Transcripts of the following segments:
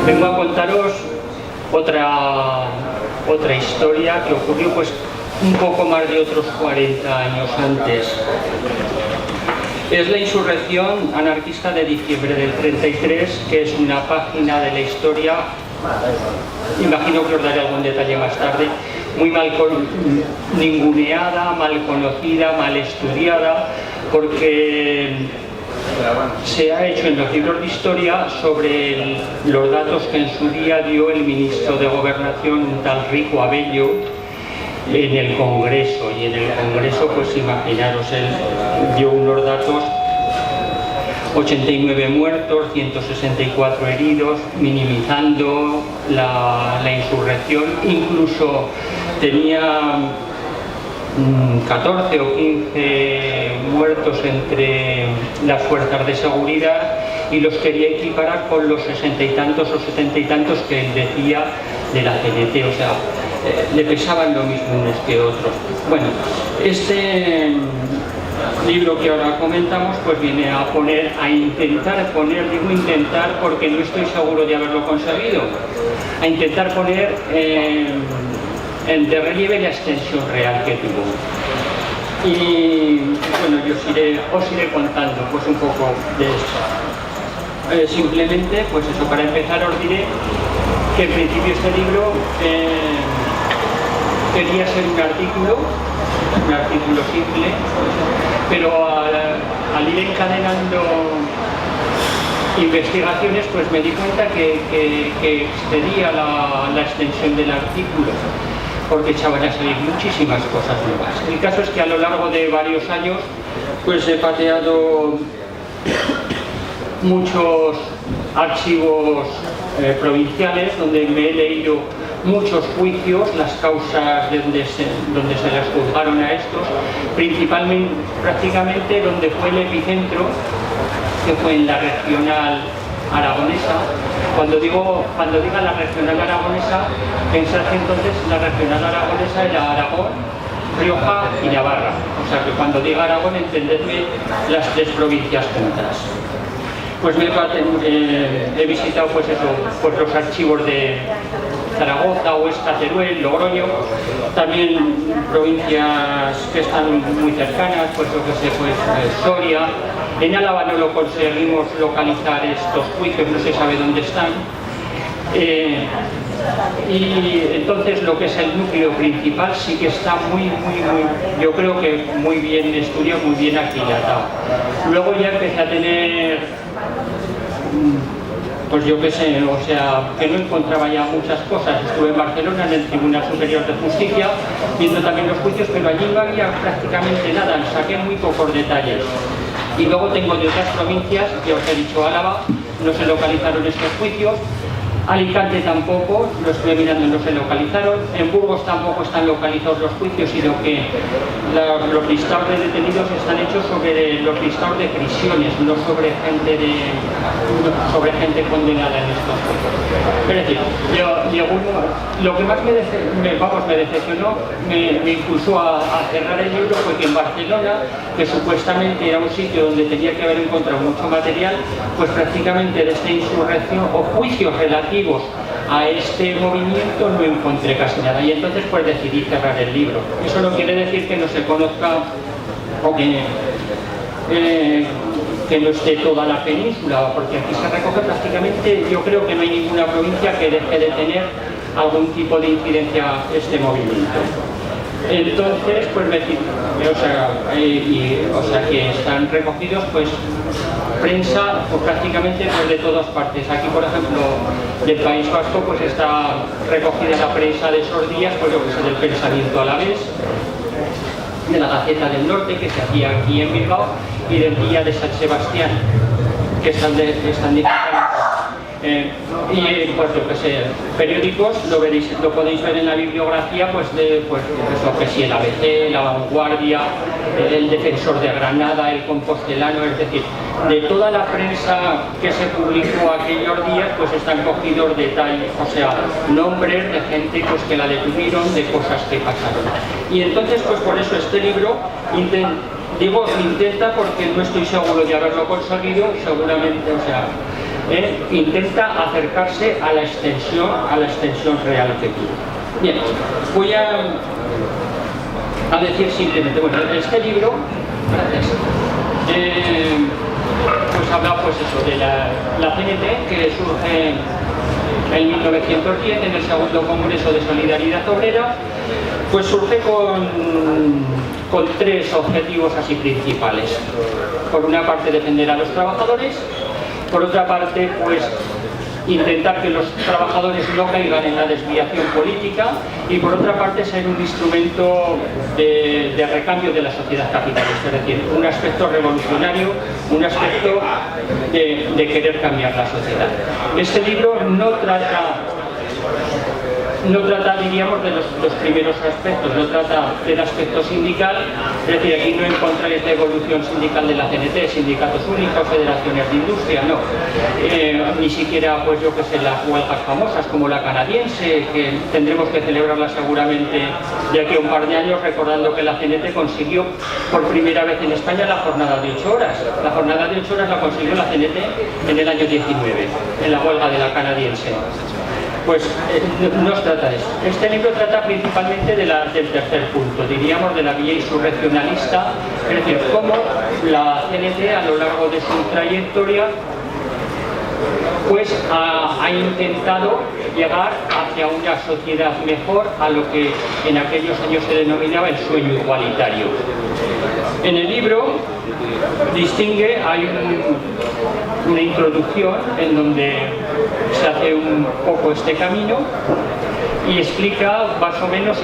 Vengo a contaros otra historia que ocurrió pues un poco más de otros 40 años antes. Es la insurrección anarquista de diciembre del 33, que es una página de la historia, imagino que os daré algún detalle más tarde, muy mal ninguneada, mal conocida, mal estudiada, porque se ha hecho en los libros de historia sobre los datos que en su día dio el ministro de Gobernación, un tal Rico Abello, en el Congreso. Y en el Congreso, pues imaginaros, él dio unos datos: 89 muertos, 164 heridos, minimizando la insurrección. Incluso tenía 14 o 15 muertos entre las fuerzas de seguridad y los quería equiparar con los 60 y tantos o 70 y tantos que él decía de la CNT, o sea, le pesaban lo mismo unos que otros. Bueno, este libro que ahora comentamos pues viene a intentar poner, digo intentar porque no estoy seguro de haberlo conseguido, a intentar poner de relieve la extensión real que tuvo. Y bueno, yo os iré contando pues un poco de esto. Simplemente, pues eso, para empezar os diré que en principio este libro quería ser un artículo simple, pero al ir encadenando investigaciones pues me di cuenta que excedía la extensión del artículo, porque echaban a salir muchísimas cosas nuevas. El caso es que a lo largo de varios años pues he pateado muchos archivos provinciales donde me he leído muchos juicios, las causas de donde se les juzgaron a estos, principalmente, prácticamente donde fue el epicentro, que fue en la regional aragonesa. Cuando diga la regional aragonesa, pensad que entonces la regional aragonesa era Aragón, Rioja y Navarra. O sea que cuando diga Aragón, entendedme las tres provincias juntas. Pues he visitado pues eso, pues los archivos de Zaragoza, Huesca, Teruel, Logroño, también provincias que están muy cercanas, pues lo que sé, pues Soria. En Álava no lo conseguimos localizar estos juicios, no se sabe dónde están. Y entonces lo que es el núcleo principal sí que está yo creo que muy bien estudiado, muy bien aquilatado. Luego ya empecé a tener, pues yo qué sé, o sea, que no encontraba ya muchas cosas. Estuve en Barcelona, en el Tribunal Superior de Justicia, viendo también los juicios, pero allí no había prácticamente nada, saqué muy pocos detalles. Y luego tengo de otras provincias, que os he dicho, Álava, no se localizaron estos juicios. Alicante tampoco, lo estuve mirando y no se localizaron. En Burgos tampoco están localizados los juicios, sino que los listados de detenidos están hechos sobre los listados de prisiones, no sobre gente condenada en estos juicios. Es decir, lo que más me decepcionó, me impulsó a cerrar el libro, fue que en Barcelona, que supuestamente era un sitio donde tenía que haber encontrado mucho material, pues prácticamente de esta insurrección o juicios relativos a este movimiento no encontré casi nada, y entonces pues decidí cerrar el libro. Eso no quiere decir que no se conozca o que no esté toda la península, porque aquí se recoge prácticamente, yo creo que no hay ninguna provincia que deje de tener algún tipo de incidencia este movimiento. Entonces pues o sea que están recogidos pues prensa pues, prácticamente pues, de todas partes. Aquí por ejemplo del País Vasco pues está recogida la prensa de esos días, pues lo que es del Pensamiento Alavés, de la Gaceta del Norte que se hacía aquí en Bilbao y del Día de San Sebastián, que están digitalizados. Y pues lo que sé, periódicos lo podéis ver en la bibliografía, pues lo que sí, el ABC, La Vanguardia, el Defensor de Granada, el Compostelano, es decir, de toda la prensa que se publicó aquellos días, pues están cogidos detalles, o sea, nombres de gente pues que la detuvieron, de cosas que pasaron. Y entonces pues por eso este libro intenta, porque no estoy seguro de haberlo conseguido, seguramente, o sea, intenta acercarse a la extensión real que tuvo. Bien, voy a decir simplemente, bueno, este libro, gracias, pues habla pues eso, de la CNT, que surge en 1910 en el segundo Congreso de Solidaridad Obrera, pues surge con tres objetivos así principales. Por una parte, defender a los trabajadores; por otra parte, pues intentar que los trabajadores no caigan en la desviación política; y por otra parte, ser un instrumento de recambio de la sociedad capitalista, es decir, un aspecto revolucionario, un aspecto de querer cambiar la sociedad. Este libro no trata, diríamos, de los primeros aspectos, no trata del aspecto sindical, es decir, aquí no encontráis la evolución sindical de la CNT, sindicatos únicos, federaciones de industria, no. Ni siquiera, pues yo que sé, las huelgas famosas como la canadiense, que tendremos que celebrarla seguramente de aquí a un par de años, recordando que la CNT consiguió por primera vez en España la jornada de 8 horas. La jornada de 8 horas la consiguió la CNT en el año 19, en la huelga de la canadiense. Pues no se trata de eso. Este libro trata principalmente del tercer punto, diríamos, de la vía insurreccionalista, es decir, cómo la CNT a lo largo de su trayectoria pues ha intentado llegar hacia una sociedad mejor, a lo que en aquellos años se denominaba el sueño igualitario. En el libro distingue, hay una introducción en donde se hace un poco este camino y explica más o menos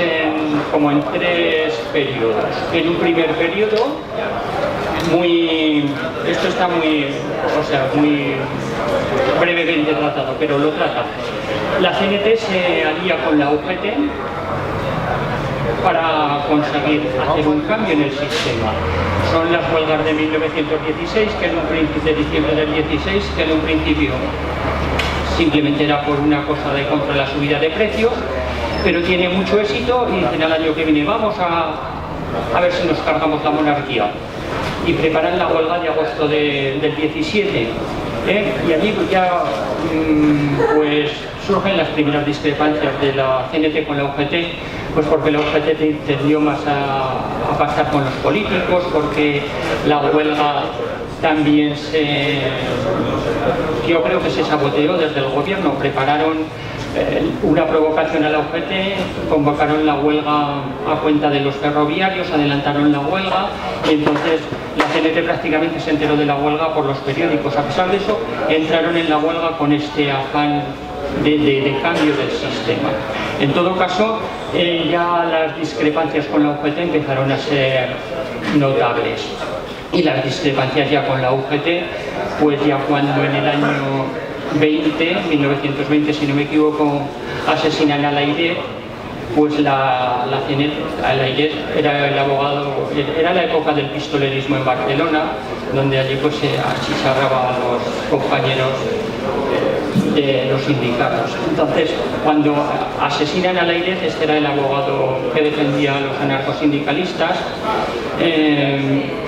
como en 3 periodos. En un primer periodo, esto está muy brevemente tratado, pero lo trata. La CNT se alía con la UGT para conseguir hacer un cambio en el sistema. Son las huelgas de 1916, de diciembre del 16, que en un principio simplemente era por una cosa contra la subida de precios, pero tiene mucho éxito y dicen al año que viene vamos a ver si nos cargamos la monarquía. Y preparan la huelga de agosto del 17. Y allí ya pues surgen las primeras discrepancias de la CNT con la UGT, pues porque la UGT tendió más a pasar con los políticos, porque la huelga también yo creo que se saboteó desde el gobierno. Prepararon una provocación a la UGT, convocaron la huelga a cuenta de los ferroviarios, adelantaron la huelga y entonces la CNT prácticamente se enteró de la huelga por los periódicos. A pesar de eso, entraron en la huelga con este afán de cambio del sistema. En todo caso, ya las discrepancias con la UGT empezaron a ser notables. Y las discrepancias ya con la UGT, pues ya cuando en el año 1920, si no me equivoco, asesinan a Layret, pues la CNT, Layret era el abogado, era la época del pistolerismo en Barcelona, donde allí pues se achicharraba a los compañeros de los sindicatos. Entonces, cuando asesinan a Layret, este era el abogado que defendía a los anarcosindicalistas,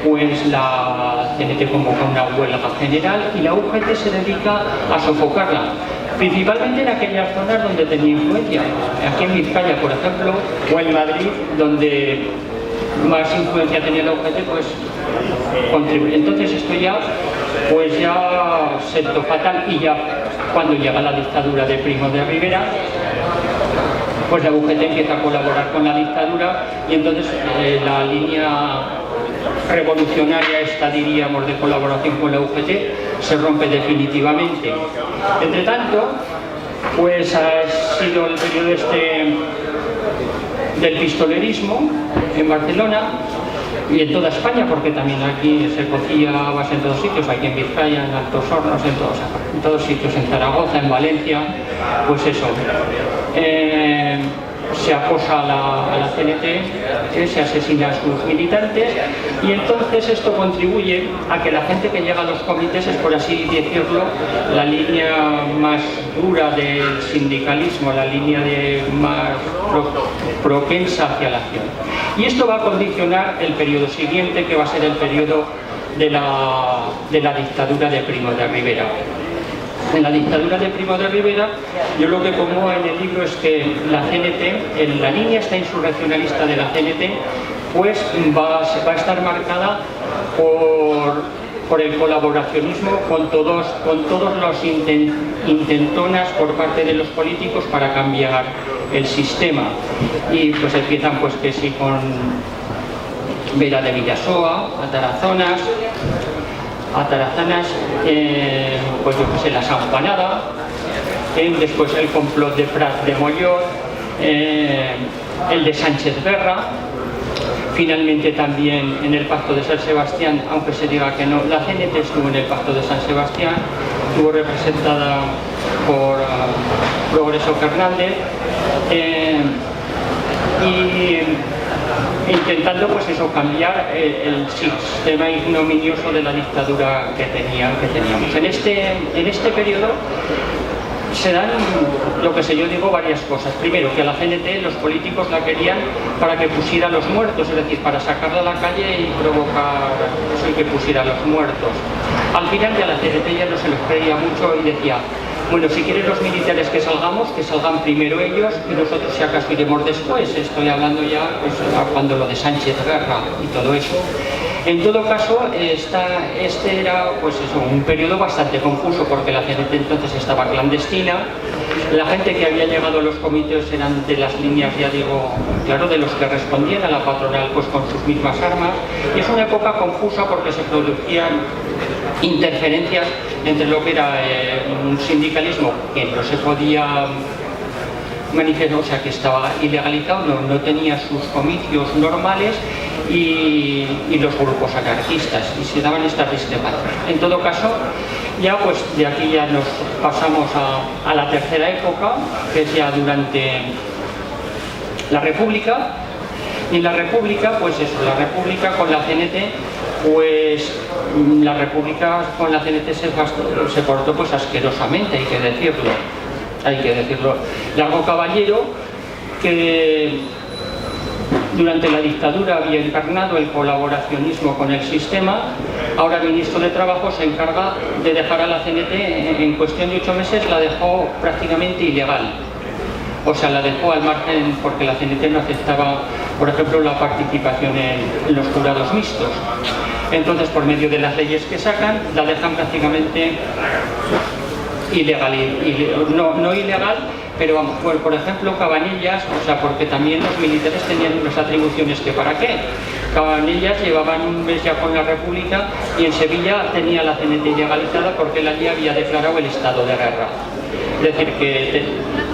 pues la CNT convoca una huelga general y la UGT se dedica a sofocarla, principalmente en aquellas zonas donde tenía influencia. Aquí en Vizcaya, por ejemplo, o en Madrid, donde más influencia tenía la UGT, pues contribuye. Entonces esto ya sentó fatal, y ya cuando llega la dictadura de Primo de Rivera, pues la UGT empieza a colaborar con la dictadura y entonces la línea revolucionaria esta, diríamos, de colaboración con la UGT se rompe definitivamente. Entre tanto, pues ha sido el periodo del pistolerismo en Barcelona y en toda España, porque también aquí se cocía base en todos sitios, aquí en Vizcaya, en Altos Hornos, en todos sitios, en Zaragoza, en Valencia, pues eso. Se acosa a la CNT, se asesina a sus militantes, y entonces esto contribuye a que la gente que llega a los comités es, por así decirlo, la línea más dura del sindicalismo, la línea más propensa hacia la acción. Y esto va a condicionar el periodo siguiente, que va a ser el periodo de la dictadura de Primo de Rivera. En la dictadura de Primo de Rivera, yo lo que pongo en el libro es que la CNT, en la línea esta insurreccionalista de la CNT, pues va a estar marcada por el colaboracionismo con todos los intentonas por parte de los políticos para cambiar el sistema. Y pues empiezan pues que sí con Vera de Villasoa, Atarazanas, pues yo que sé, la Sanjuanada, después el complot de Prat de Mollor, el de Sánchez Guerra, finalmente también en el Pacto de San Sebastián, aunque se diga que no, la CNT estuvo en el Pacto de San Sebastián, estuvo representada por Progreso Fernández, y intentando pues eso, cambiar el sistema ignominioso de la dictadura que teníamos. En este periodo se dan, lo que sé yo digo, varias cosas. Primero, que a la CNT los políticos la querían para que pusiera a los muertos, es decir, para sacarla a la calle y provocar eso y que pusiera a los muertos. Al final ya la CNT ya no se los creía mucho y decía, bueno, si quieren los militares que salgan primero ellos y nosotros si acaso iremos después. Estoy hablando ya pues, cuando lo de Sánchez Guerra y todo eso. En todo caso, este era pues eso, un periodo bastante confuso porque la CNT entonces estaba clandestina, la gente que había llegado a los comités eran de las líneas, ya digo, claro, de los que respondían a la patronal pues con sus mismas armas, y es una época confusa porque se producían interferencias entre lo que era un sindicalismo que no se podía manifestar, o sea que estaba ilegalizado, no tenía sus comicios normales, y los grupos anarquistas, y se daban estas discrepancias. En todo caso, ya pues de aquí ya nos pasamos a la tercera época, que es ya durante la República, y en la República, pues eso, la República con la CNT, pues la República con la CNT se portó pues asquerosamente, hay que decirlo. Largo Caballero, que durante la dictadura había encarnado el colaboracionismo con el sistema, ahora el ministro de Trabajo se encarga de dejar a la CNT, en cuestión de 8 meses la dejó prácticamente ilegal. O sea, la dejó al margen porque la CNT no aceptaba, por ejemplo, la participación en los jurados mixtos. Entonces, por medio de las leyes que sacan, la dejan prácticamente ilegal, no ilegal, pero vamos, por ejemplo, Cabanillas, o sea, porque también los militares tenían unas atribuciones que para qué. Cabanillas llevaban un mes ya con la República y en Sevilla tenía la CNT ilegalizada porque él allí había declarado el estado de guerra. Es decir, que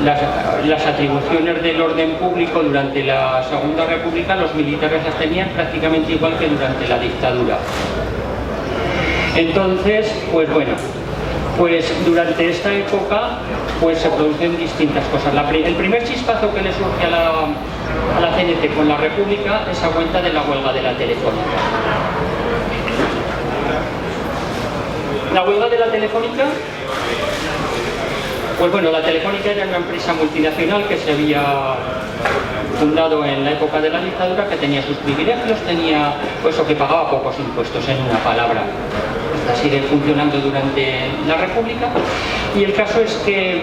las atribuciones del orden público durante la Segunda República los militares las tenían prácticamente igual que durante la dictadura. Entonces, pues bueno, pues durante esta época pues se producen distintas cosas. El primer chispazo que le surge a la CNT con la República es a cuenta de la huelga de la Telefónica. La huelga de la Telefónica, pues bueno, la Telefónica era una empresa multinacional que se había fundado en la época de la dictadura, que tenía sus privilegios, tenía pues o que pagaba pocos impuestos, en una palabra. Sigue funcionando durante la República, y el caso es que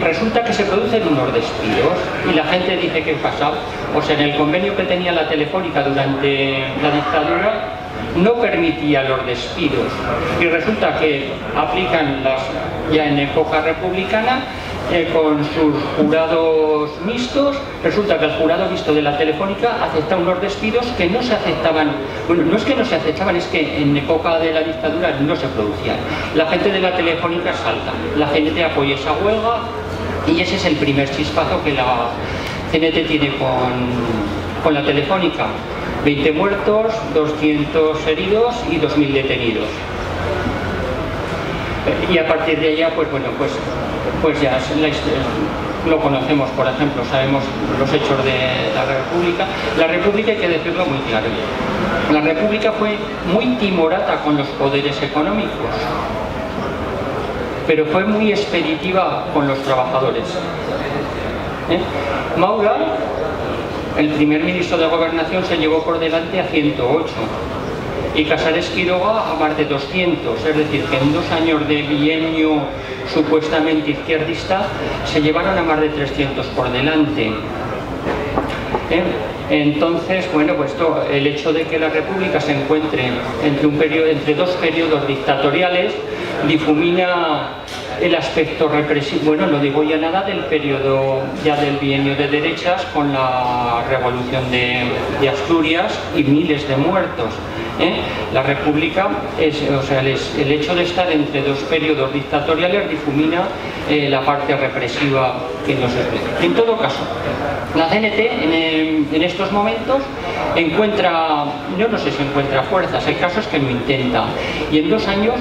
resulta que se producen unos despidos y la gente dice ¿qué pasa? O sea, en el convenio que tenía la Telefónica durante la dictadura no permitía los despidos, y resulta que aplican ya en época republicana con sus jurados mixtos. Resulta que el jurado mixto de la Telefónica acepta unos despidos que no se aceptaban. Bueno, no es que no se aceptaban, es que en época de la dictadura no se producían. La gente de la Telefónica salta, la CNT apoya esa huelga, y ese es el primer chispazo que la CNT tiene con la Telefónica. 20 muertos, 200 heridos y 2.000 detenidos. Y a partir de allá, pues bueno, pues ya lo conocemos, por ejemplo, sabemos los hechos de la República. La República, hay que decirlo muy claro, la República fue muy timorata con los poderes económicos, pero fue muy expeditiva con los trabajadores. Maura, el primer ministro de Gobernación, se llevó por delante a 108. y Casares Quiroga a más de 200, es decir, que en 2 años de bienio supuestamente izquierdista se llevaron a más de 300 por delante. Entonces, bueno, pues el hecho de que la República se encuentre entre 2 periodos dictatoriales difumina el aspecto represivo, bueno, no digo ya nada del periodo ya del bienio de derechas con la revolución de Asturias y miles de muertos. La República, el hecho de estar entre 2 periodos dictatoriales difumina la parte represiva que nos explica. En todo caso, la CNT en estos momentos encuentra, yo no sé si encuentra fuerzas, el caso es que lo intenta, y en 2 años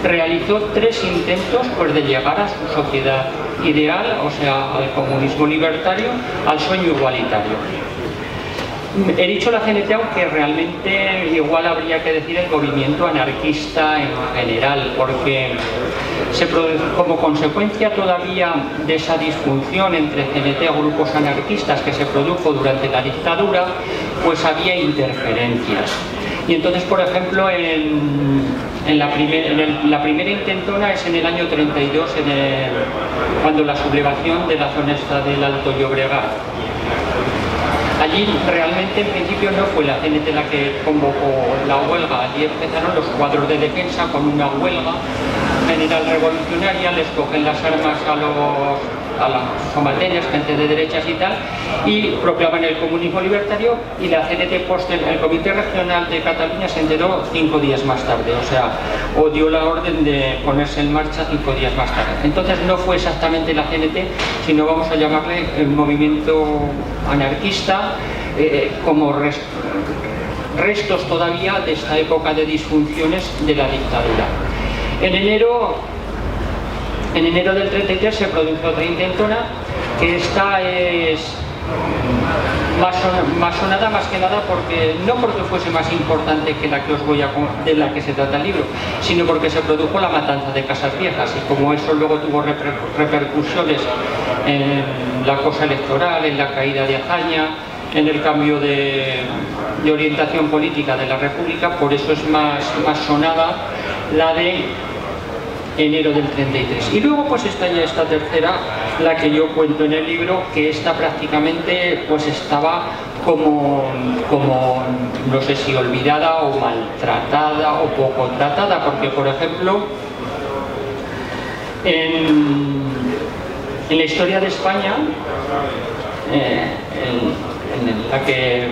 realizó 3 intentos pues, de llegar a su sociedad ideal, o sea, al comunismo libertario, al sueño igualitario. He dicho la CNT, aunque realmente igual habría que decir el movimiento anarquista en general, porque como consecuencia todavía de esa disfunción entre CNT y grupos anarquistas que se produjo durante la dictadura, pues había interferencias. Y entonces, por ejemplo, la primera intentona es en el año 32, cuando la sublevación de la zona esta del Alto Llobregat. Allí realmente en principio no fue la CNT la que convocó la huelga, allí empezaron los cuadros de defensa con una huelga general revolucionaria, les cogen las armas a las somatenes, gente de derechas y tal, y proclaman el comunismo libertario, y la CNT, el Comité Regional de Cataluña se enteró 5 días más tarde, o sea, dio la orden de ponerse en marcha 5 días más tarde. Entonces no fue exactamente la CNT, sino vamos a llamarle el movimiento anarquista, como restos todavía de esta época de disfunciones de la dictadura. En enero del 33 se produjo otra intentona, que esta es más sonada más que nada porque no porque fuese más importante que la que de la que se trata el libro, sino porque se produjo la matanza de Casas Viejas, y como eso luego tuvo repercusiones en la cosa electoral, en la caída de Azaña, en el cambio de orientación política de la República, por eso es más sonada la de enero del 33. Y luego pues está ya esta tercera, la que yo cuento en el libro, que esta prácticamente pues estaba como no sé si olvidada o maltratada o poco tratada, porque por ejemplo en la historia de España, en la que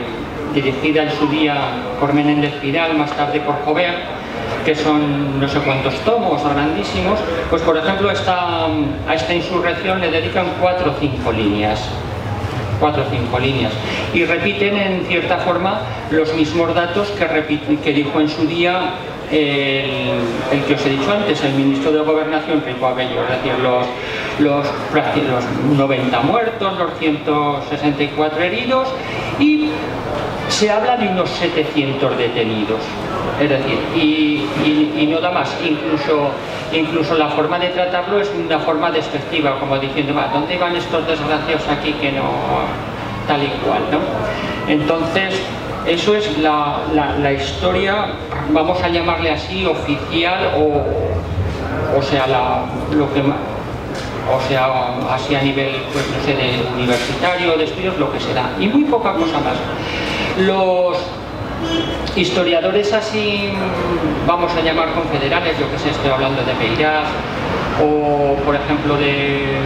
dirigida en su día por Menéndez Pidal, más tarde por Jover, que son no sé cuántos tomos grandísimos, pues por ejemplo a esta insurrección le dedican 4 o 5 líneas, y repiten en cierta forma los mismos datos que dijo en su día el que os he dicho antes, el ministro de Gobernación, Rico Abello, es decir, los 90 muertos, los 164 heridos, y se habla de unos 700 detenidos, es decir, y no da más, incluso la forma de tratarlo es una forma despectiva, como diciendo, ¿dónde van estos desgraciados aquí que no tal y cual, ¿no? Entonces, eso es la historia, vamos a llamarle así, oficial, o sea, así a nivel, pues no sé, de universitario, de estudios, lo que será, y muy poca cosa más. Los historiadores así, vamos a llamar confederales, yo que sé, estoy hablando de Peirás, o por ejemplo de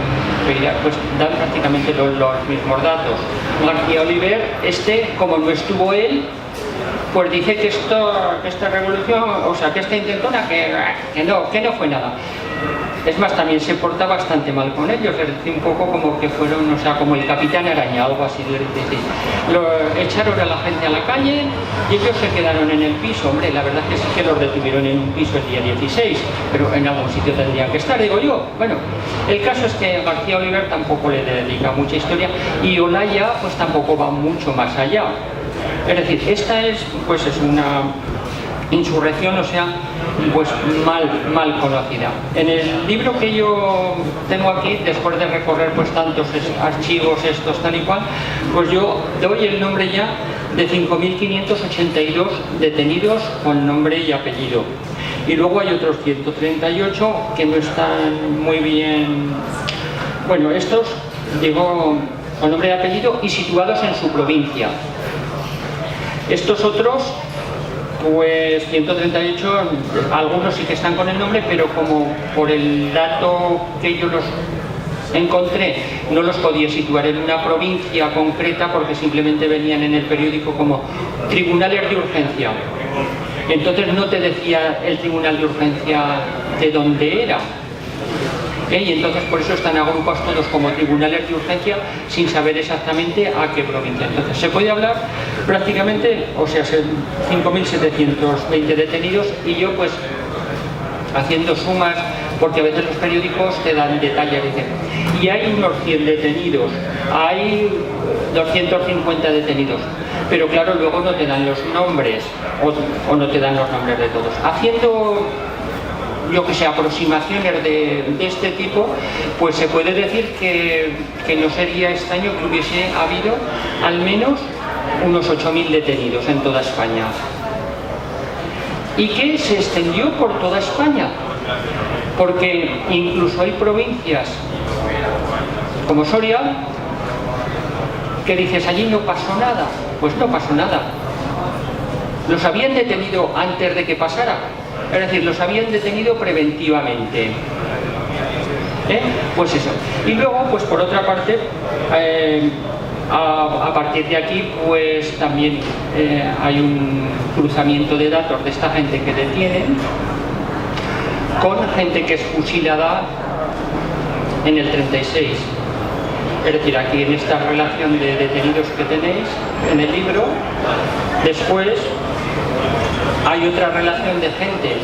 Peirás, pues dan prácticamente los mismos datos. García Oliver, como no estuvo él, pues dice que esta revolución, o sea, que esta intentona, que no fue nada. Es más, también se porta bastante mal con ellos, es decir, un poco como que fueron, o sea, como el Capitán Araña, algo así. Echaron a la gente a la calle y ellos se quedaron en el piso. Hombre, la verdad es que sí que los detuvieron en un piso el día 16, pero en algún sitio tendrían que estar, digo yo. Bueno, el caso es que García Oliver tampoco le dedica mucha historia, y Olaya pues tampoco va mucho más allá. Es decir, esta es una insurrección, o sea, pues mal conocida. En el libro que yo tengo aquí, después de recorrer pues tantos archivos estos tal y cual, pues yo doy el nombre ya de 5.582 detenidos con nombre y apellido. Y luego hay otros 138 que no están muy bien, bueno, estos digo con nombre y apellido y situados en su provincia. Estos otros, pues 138, algunos sí que están con el nombre, pero como por el dato que yo los encontré, no los podía situar en una provincia concreta porque simplemente venían en el periódico como tribunales de urgencia. Entonces no te decía el tribunal de urgencia de dónde era. Y entonces por eso están agrupados todos como tribunales de urgencia sin saber exactamente a qué provincia. Entonces se puede hablar prácticamente, o sea, 5.720 detenidos y yo pues haciendo sumas, porque a veces los periódicos te dan detalles, dicen, y hay unos 100 detenidos, hay 250 detenidos, pero claro, luego no te dan los nombres o no te dan los nombres de todos. Haciendo, yo que sé, aproximaciones de este tipo, pues se puede decir que no sería extraño que hubiese habido al menos unos 8.000 detenidos en toda España. Y que se extendió por toda España, porque incluso hay provincias como Soria que dices, allí no pasó nada. Pues no pasó nada. Los habían detenido antes de que pasara, es decir, los habían detenido preventivamente. Pues eso. Y luego, pues por otra parte, a partir de aquí, pues también hay un cruzamiento de datos de esta gente que detienen con gente que es fusilada en el 36. Es decir, aquí en esta relación de detenidos que tenéis en el libro, después hay otra relación de gente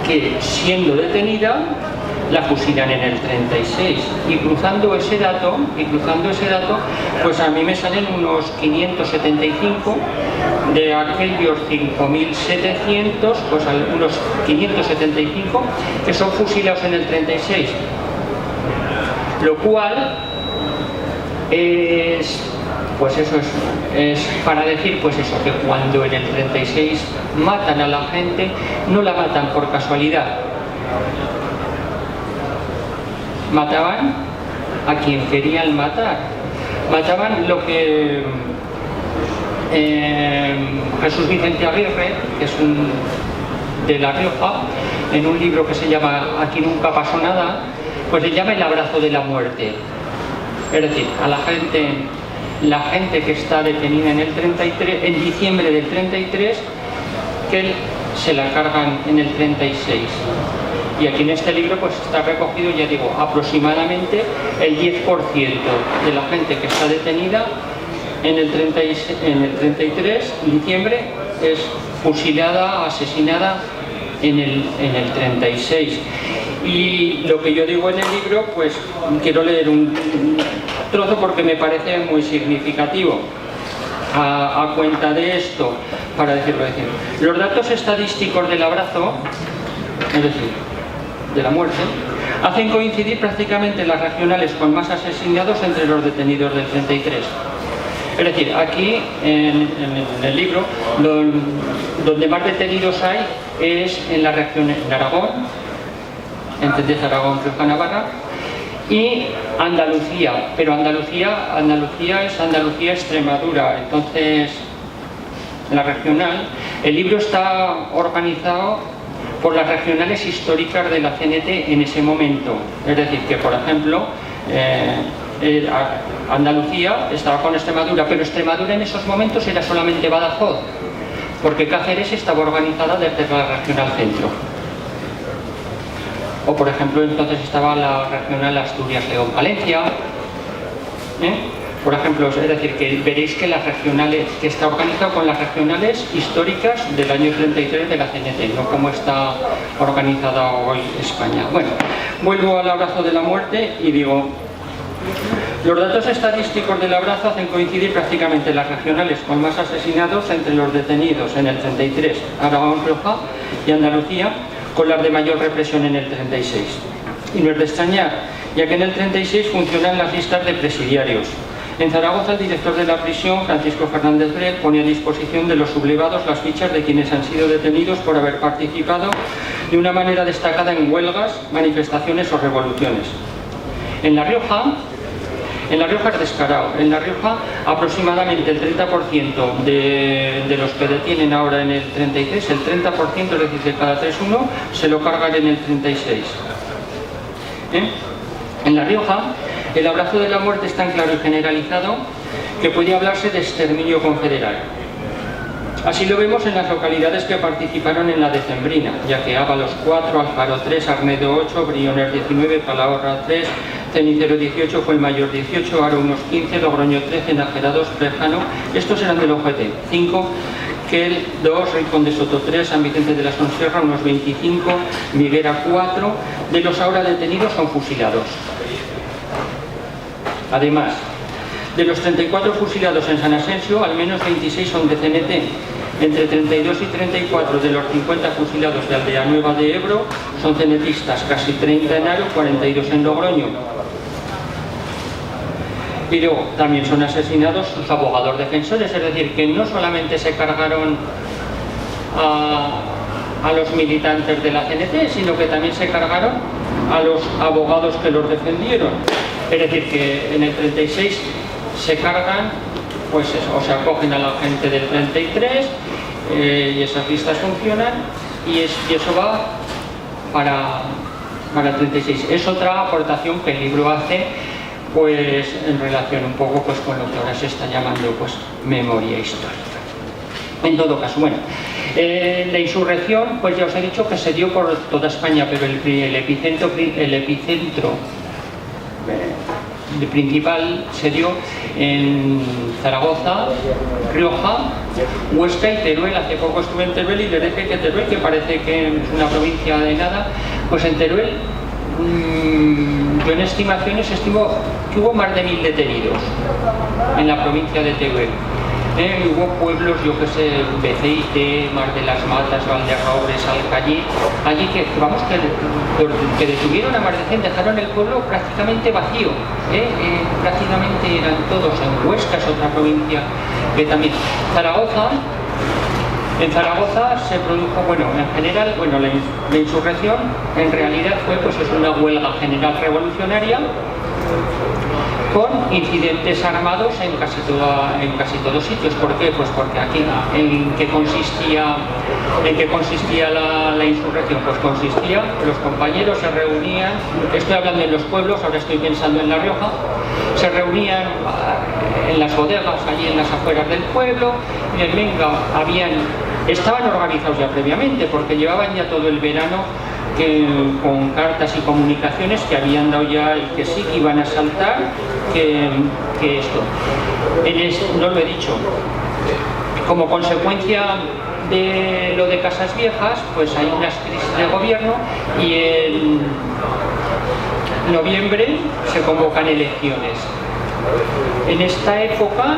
que, siendo detenida, la fusilan en el 36. Y cruzando ese dato, pues a mí me salen unos 575 de aquellos 5.700, pues unos 575 que son fusilados en el 36. Lo cual es, pues eso es para decir, pues eso, que cuando en el 36 matan a la gente, no la matan por casualidad. Mataban a quien querían matar. Mataban lo que Jesús Vicente Aguirre, que es de La Rioja, en un libro que se llama Aquí nunca pasó nada, pues le llama el abrazo de la muerte. Es decir, a la gente que está detenida en el 33, en diciembre del 33, que se la cargan en el 36. Y aquí en este libro pues está recogido, ya digo, aproximadamente el 10% de la gente que está detenida en el 33, en diciembre, es fusilada, asesinada en el 36. Y lo que yo digo en el libro, pues quiero leer un trozo porque me parece muy significativo a cuenta de esto, para decirlo. Los datos estadísticos del abrazo, es decir, de la muerte, hacen coincidir prácticamente las regionales con más asesinados entre los detenidos del 33. Es decir, aquí en el libro, donde más detenidos hay es en la región de Aragón, ¿entendés? Aragón, Rioja, Navarra, y Andalucía, pero Andalucía es Andalucía-Extremadura. Entonces, la regional, el libro está organizado por las regionales históricas de la CNT en ese momento. Es decir, que por ejemplo, Andalucía estaba con Extremadura, pero Extremadura en esos momentos era solamente Badajoz, porque Cáceres estaba organizada desde la regional centro. O por ejemplo, entonces estaba la regional Asturias-León-Palencia. Por ejemplo, es decir, que veréis que las regionales, que está organizado con las regionales históricas del año 33 de la CNT, no como está organizada hoy España. Bueno, vuelvo al abrazo de la muerte y digo, los datos estadísticos del abrazo hacen coincidir prácticamente las regionales con más asesinados entre los detenidos en el 33, Aragón, Rioja y Andalucía, con las de mayor represión en el 36. Y no es de extrañar, ya que en el 36 funcionan las listas de presidiarios. En Zaragoza, el director de la prisión, Francisco Fernández Bret, pone a disposición de los sublevados las fichas de quienes han sido detenidos por haber participado de una manera destacada en huelgas, manifestaciones o revoluciones. En La Rioja es descarado. En La Rioja aproximadamente el 30% de los que detienen ahora en el 33, el 30%, es decir, de cada 3-1, se lo cargan en el 36. En La Rioja, el abrazo de la muerte es tan claro y generalizado que puede hablarse de exterminio confederal. Así lo vemos en las localidades que participaron en la decembrina, ya que Ábalos 4, Alfaro 3, Arnedo 8, Briones 19, Calahorra 3, Cenicero 18, fue el mayor 18, Aro unos 15, Logroño 13, Nájera 2, Plejano, estos eran del OGT, 5, Quel 2, Rincón de Soto 3, San Vicente de la Sonserra unos 25, Miguera 4, de los ahora detenidos son fusilados. Además, de los 34 fusilados en San Asensio, al menos 26 son de CNT. Entre 32 y 34 de los 50 fusilados de Aldea Nueva de Ebro son cenetistas, casi 30 en Aro, 42 en Logroño. Pero también son asesinados sus abogados defensores, es decir, que no solamente se cargaron a los militantes de la CNT, sino que también se cargaron a los abogados que los defendieron. Es decir, que en el 36 se cargan, pues eso, o sea, acogen a la gente del 33 y esas listas funcionan y eso va para el 36. Es otra aportación que el libro hace, pues en relación un poco pues con lo que ahora se está llamando pues memoria histórica. En todo caso, bueno, la insurrección, pues ya os he dicho que se dio por toda España, pero el epicentro principal se dio en Zaragoza, Rioja, Huesca y Teruel. Hace poco estuve en Teruel y les dije que Teruel, que parece que es una provincia de nada, pues en Teruel yo en estimaciones estimo que hubo más de 1000 detenidos en la provincia de Teruel. Hubo pueblos, yo que sé, Beceite, Mar de las Matas, Valderrobres, Alcañiz, allí que detuvieron a más de 100, dejaron el pueblo prácticamente vacío, prácticamente eran todos. En Huesca es otra provincia que también. En Zaragoza se produjo, bueno, en general, bueno, la insurrección en realidad fue pues es una huelga general revolucionaria con incidentes armados en casi todos sitios. ¿Por qué? Pues porque aquí, ¿en qué consistía la insurrección? Pues consistía, los compañeros se reunían, estoy hablando en los pueblos, ahora estoy pensando en La Rioja, se reunían en las bodegas, allí en las afueras del pueblo, y en venga, estaban organizados ya previamente, porque llevaban ya todo el verano con cartas y comunicaciones que habían dado ya el que sí, que iban a saltar, que esto. No lo he dicho. Como consecuencia de lo de Casas Viejas, pues hay unas crisis de gobierno y en noviembre se convocan elecciones. En esta época,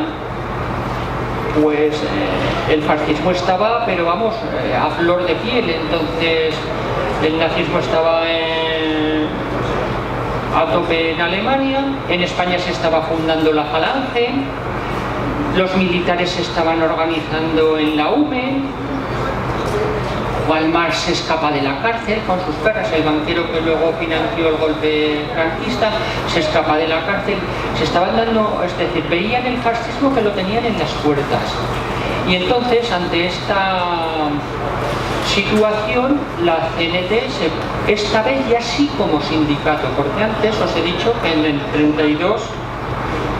pues el fascismo estaba, pero vamos, a flor de piel. Entonces el nazismo estaba a tope en Alemania, en España se estaba fundando la Falange, los militares se estaban organizando en la UME, Juan Marx se escapa de la cárcel con sus perras, el banquero que luego financió el golpe franquista se escapa de la cárcel, se estaban dando, es decir, veían el fascismo que lo tenían en las puertas. Y entonces, ante esta situación, la CNT, esta vez ya sí como sindicato, porque antes os he dicho que en el 32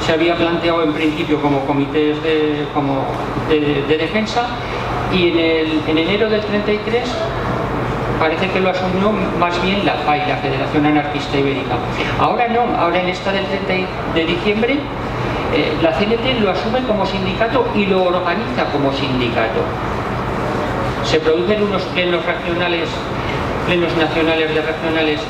se había planteado en principio como comités de defensa, y en enero del 33 parece que lo asumió más bien la FAI, la Federación Anarquista Ibérica. Ahora no, ahora en esta del 30 de diciembre la CNT lo asume como sindicato y lo organiza como sindicato. Se producen unos plenos nacionales de regionales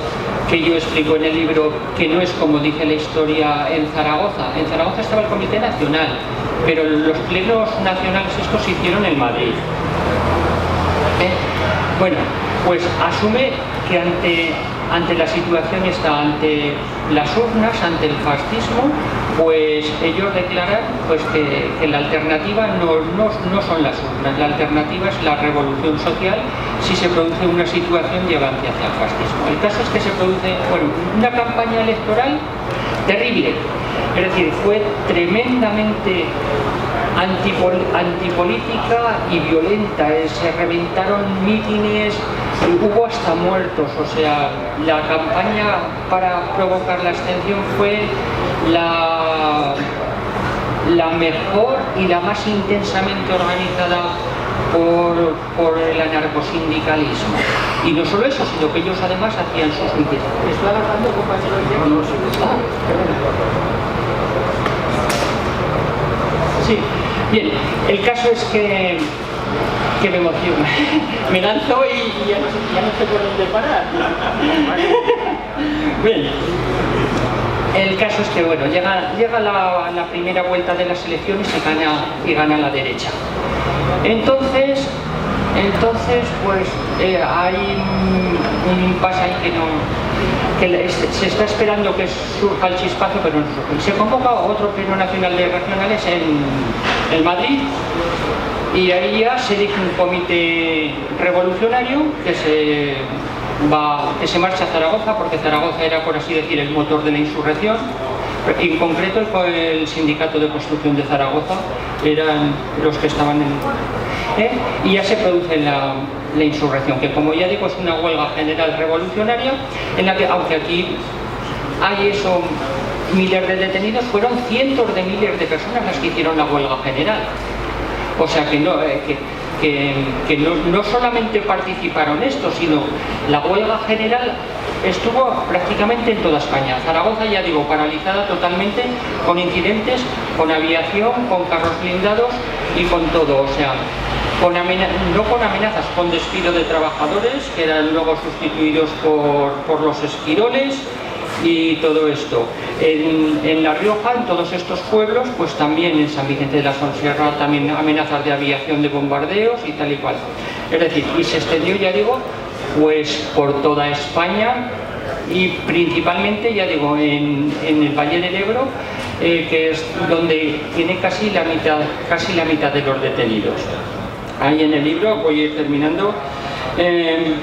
que yo explico en el libro, que no es como dice la historia en Zaragoza. En Zaragoza estaba el Comité Nacional, pero los plenos nacionales estos se hicieron en Madrid. Bueno, pues asume que ante la situación está ante las urnas, ante el fascismo, pues ellos declaran pues que la alternativa no son las urnas, la alternativa es la revolución social si se produce una situación de avance hacia el fascismo. El caso es que se produce, bueno, una campaña electoral terrible, es decir, fue tremendamente antipolítica y violenta, se reventaron mítines, hubo hasta muertos, o sea, la campaña para provocar la abstención fue la mejor y la más intensamente organizada por el anarcosindicalismo. Y no solo eso, sino que ellos además hacían sus mítines. ¿Estoy alargando, compañero? Sí, bien, el caso es que me emociona. Me lanzo y ya no sé por dónde parar. Bien, el caso es que bueno, llega la primera vuelta de las elecciones y gana la derecha. Entonces pues hay un impasse ahí que se está esperando que surja el chispazo, pero no surge. Se convoca otro pleno nacional de regionales en Madrid y ahí ya se elige un comité revolucionario que se marcha a Zaragoza, porque Zaragoza era, por así decir, el motor de la insurrección. En concreto el sindicato de construcción de Zaragoza eran los que estaban y ya se produce la insurrección, que como ya digo es una huelga general revolucionaria en la que, aunque aquí hay miles de detenidos, fueron cientos de miles de personas las que hicieron la huelga general. O sea que no solamente participaron estos, sino la huelga general estuvo prácticamente en toda España. Zaragoza, ya digo, paralizada totalmente, con incidentes, con aviación, con carros blindados y con todo. O sea, no con amenazas, con despido de trabajadores que eran luego sustituidos por los esquiroles y todo esto. En La Rioja, en todos estos pueblos, pues también en San Vicente de la Sonsierra, también amenazas de aviación, de bombardeos y tal y cual. Es decir, y se extendió, ya digo, pues por toda España y principalmente, ya digo, en el Valle del Ebro, que es donde tiene casi la mitad de los detenidos. Ahí en el libro, voy a ir terminando,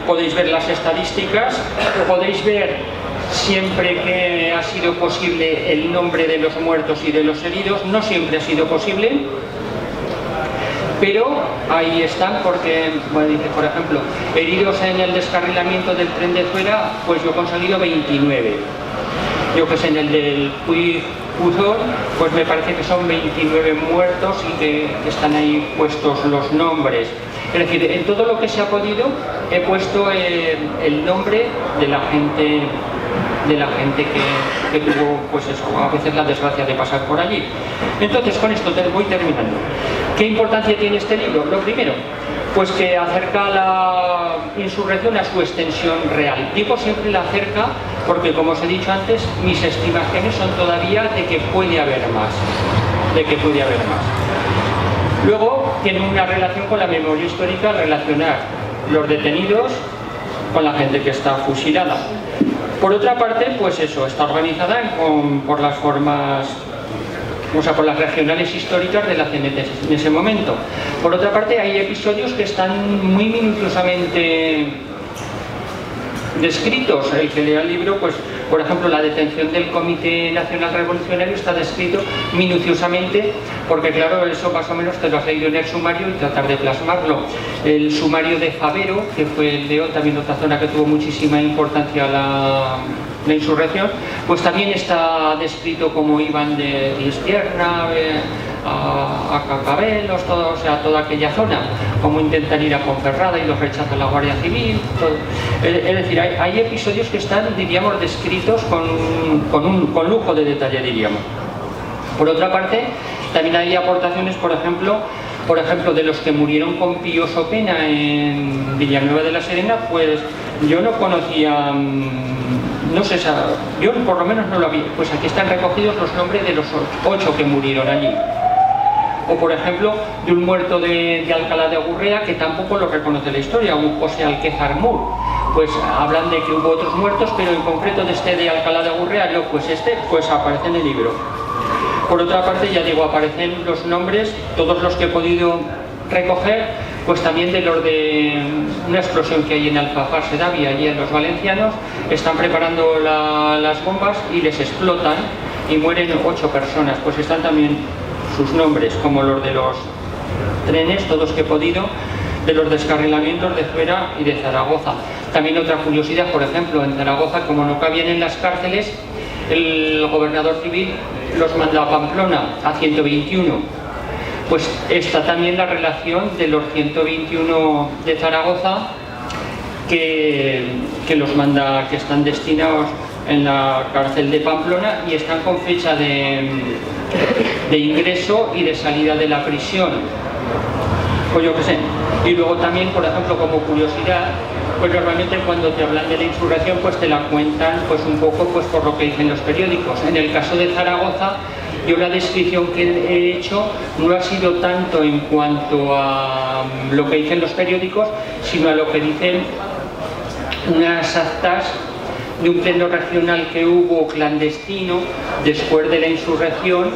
podéis ver las estadísticas, podéis ver siempre que ha sido posible el nombre de los muertos y de los heridos. No siempre ha sido posible, pero ahí están, porque, bueno, dice, por ejemplo, heridos en el descarrilamiento del tren de Zuera, pues yo he conseguido 29. Yo que sé, en el del Puig-Puzol, pues me parece que son 29 muertos y que están ahí puestos los nombres. Es decir, en todo lo que se ha podido he puesto el nombre de la gente que tuvo, pues eso, a veces la desgracia de pasar por allí. Entonces, con esto voy terminando. ¿Qué importancia tiene este libro? Lo primero, pues que acerca la insurrección a su extensión real. Digo siempre la acerca porque, como os he dicho antes, mis estimaciones son todavía de que puede haber más. Luego, tiene una relación con la memoria histórica, relacionar los detenidos con la gente que está fusilada. Por otra parte, pues eso, está organizada por las formas, o sea, por las regionales históricas de la CNT en ese momento. Por otra parte, hay episodios que están muy minuciosamente descritos. El que lea el libro, pues, por ejemplo, la detención del Comité Nacional Revolucionario está descrito minuciosamente, porque claro, eso más o menos te lo has leído en el sumario y tratar de plasmarlo. El sumario de Favero, que fue el de también otra zona que tuvo muchísima importancia la insurrección, pues también está descrito cómo iban de Listierna a Cacabelos, o sea, toda aquella zona, cómo intentan ir a Ponferrada y los rechaza la Guardia Civil, todo. Es decir, hay episodios que están, diríamos, descritos con lujo de detalle, diríamos. Por otra parte, también hay aportaciones, por ejemplo, de los que murieron con Pío Sopena en Villanueva de la Serena, pues yo no conocía, no sé, yo por lo menos no lo había, pues aquí están recogidos los nombres de los 8 que murieron allí. O por ejemplo, de un muerto de Alcalá de Gurrea que tampoco lo reconoce la historia, un José Alquézar Mur. Pues hablan de que hubo otros muertos, pero en concreto de este de Alcalá de Gurrea, no, pues este pues aparece en el libro. Por otra parte, ya digo, aparecen los nombres, todos los que he podido recoger, pues también de los de una explosión que hay en Alfafar Sedaví, allí en los valencianos, están preparando las bombas y les explotan y mueren 8 personas, pues están también sus nombres, como los de los trenes, todos que he podido, de los descarrilamientos de Zuera y de Zaragoza. También otra curiosidad, por ejemplo, en Zaragoza, como no cabían en las cárceles, el gobernador civil los manda a Pamplona, a 121. Pues está también la relación de los 121 de Zaragoza que los manda, que están destinados en la cárcel de Pamplona y están con fecha de ingreso y de salida de la prisión. Pues yo qué sé. Y luego también, por ejemplo, como curiosidad, pues normalmente cuando te hablan de la insurrección pues te la cuentan pues un poco pues por lo que dicen los periódicos. En el caso de Zaragoza, yo la descripción que he hecho no ha sido tanto en cuanto a lo que dicen los periódicos, sino a lo que dicen unas actas de un pleno regional que hubo clandestino después de la insurrección,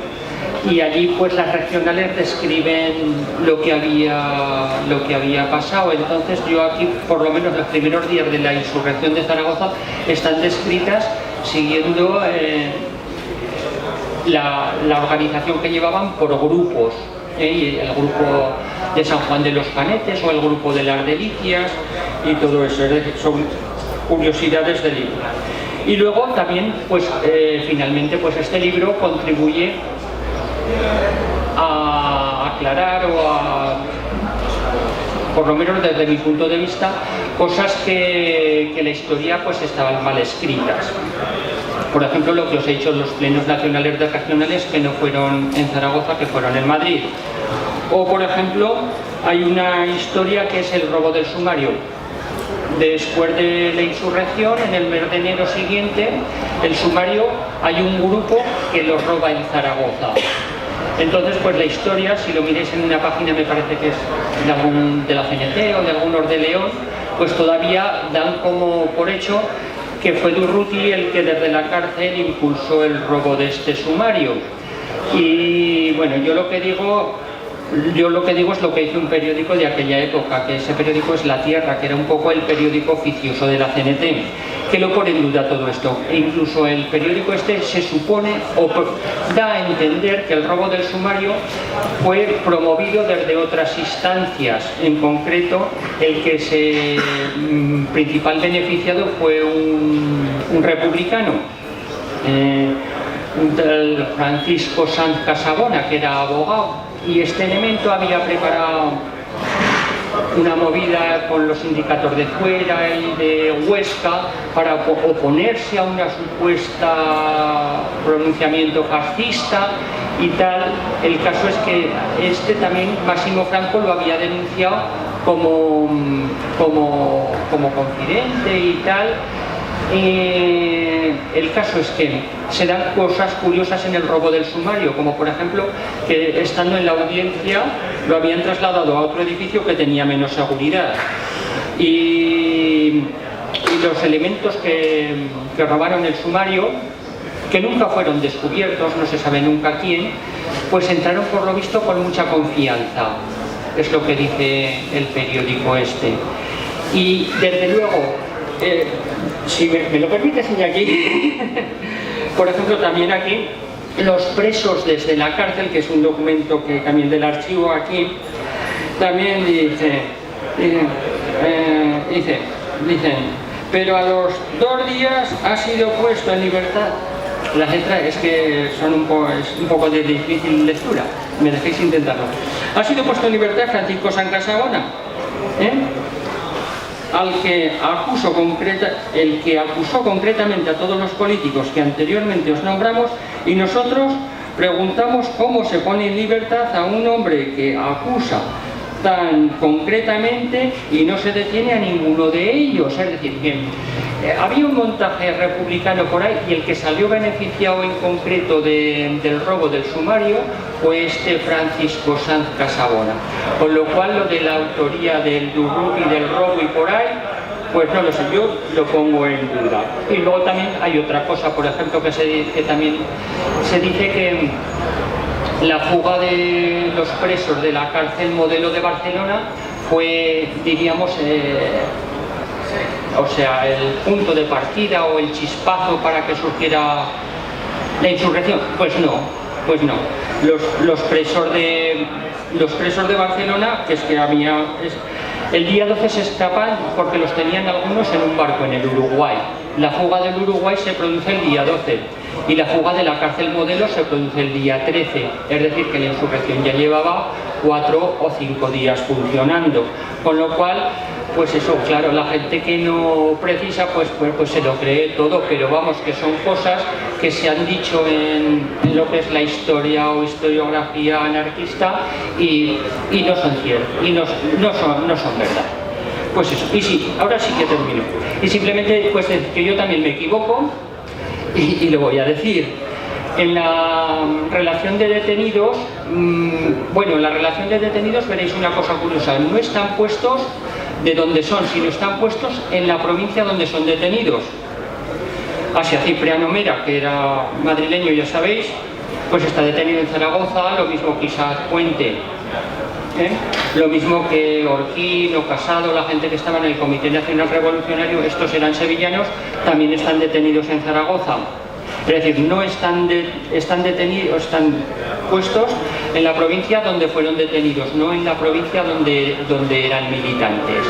y allí pues las regionales describen lo que había pasado. Entonces yo aquí, por lo menos los primeros días de la insurrección de Zaragoza están descritas siguiendo la organización que llevaban por grupos, y el grupo de San Juan de los Canetes o el grupo de las Delicias y todo eso. Es decir, son curiosidades del libro. Y luego también pues finalmente pues este libro contribuye a aclarar o a, por lo menos desde mi punto de vista, cosas que la historia pues estaban mal escritas. Por ejemplo, lo que os he dicho, los plenos nacionales de regionales que no fueron en Zaragoza, que fueron en Madrid. O por ejemplo, hay una historia que es el robo del sumario. Después de la insurrección, en el mes de enero siguiente, el sumario, hay un grupo que lo roba en Zaragoza. Entonces, pues la historia, si lo miréis en una página, me parece que es de la CNT o de algunos de León, pues todavía dan como por hecho que fue Durruti el que desde la cárcel impulsó el robo de este sumario. Y bueno, yo lo que digo es lo que hizo un periódico de aquella época, que ese periódico es La Tierra, que era un poco el periódico oficioso de la CNT, que lo pone en duda todo esto. E incluso el periódico este se supone o da a entender que el robo del sumario fue promovido desde otras instancias. En concreto, el que se principal beneficiado fue un republicano, del Francisco Sanz Casabona, que era abogado. Y este elemento había preparado una movida con los sindicatos de Zuera y de Huesca para oponerse a una supuesta pronunciamiento fascista y tal. El caso es que este también, Máximo Franco, lo había denunciado como confidente y tal. El caso es que se dan cosas curiosas en el robo del sumario, como por ejemplo que estando en la audiencia lo habían trasladado a otro edificio que tenía menos seguridad, y los elementos que robaron el sumario, que nunca fueron descubiertos, no se sabe nunca quién, pues entraron por lo visto con mucha confianza, es lo que dice el periódico este. Y desde luego, si me lo permite, señor, aquí, por ejemplo, también aquí, los presos desde la cárcel, que es un documento que también del archivo aquí, también dicen, pero a los 2 días ha sido puesto en libertad. Las letras es que son es un poco de difícil lectura, me dejéis intentarlo. Ha sido puesto en libertad Francisco Sanz Casabona, el que acusó concretamente a todos los políticos que anteriormente os nombramos, y nosotros preguntamos cómo se pone en libertad a un hombre que acusa tan concretamente y no se detiene a ninguno de ellos. Es decir, que había un montaje republicano por ahí y el que salió beneficiado en concreto del robo del sumario fue este Francisco Sanz Casabona. Con lo cual lo de la autoría del Durruti, del robo y por ahí, pues no lo sé, yo lo pongo en duda. Y luego también hay otra cosa, por ejemplo, que también se dice que la fuga de los presos de la cárcel Modelo de Barcelona fue, diríamos, o sea, el punto de partida o el chispazo para que surgiera la insurrección. Pues no. Los presos de Barcelona, que es que había... El día 12 se escapan porque los tenían algunos en un barco en el Uruguay. La fuga del Uruguay se produce el día 12 y la fuga de la cárcel Modelo se produce el día 13. Es decir, que la insurrección ya llevaba 4 o 5 días funcionando. Con lo cual, pues eso, claro, la gente que no precisa, pues se lo cree todo, pero vamos, que son cosas que se han dicho en lo que es la historia o historiografía anarquista y no son ciertas, y no son verdad. Pues eso, y sí, ahora sí que termino. Y simplemente, pues que yo también me equivoco y lo voy a decir. En la relación de detenidos, bueno, en la relación de detenidos veréis una cosa curiosa, no están puestos de donde son, sino están puestos en la provincia donde son detenidos. Así, Cipriano Mera, que era madrileño, ya sabéis, pues está detenido en Zaragoza, lo mismo que Isaac Puente, lo mismo que Orquín o Casado, la gente que estaba en el Comité Nacional Revolucionario, estos eran sevillanos, también están detenidos en Zaragoza. Es decir, no están detenidos, están puestos en la provincia donde fueron detenidos, no en la provincia donde eran militantes.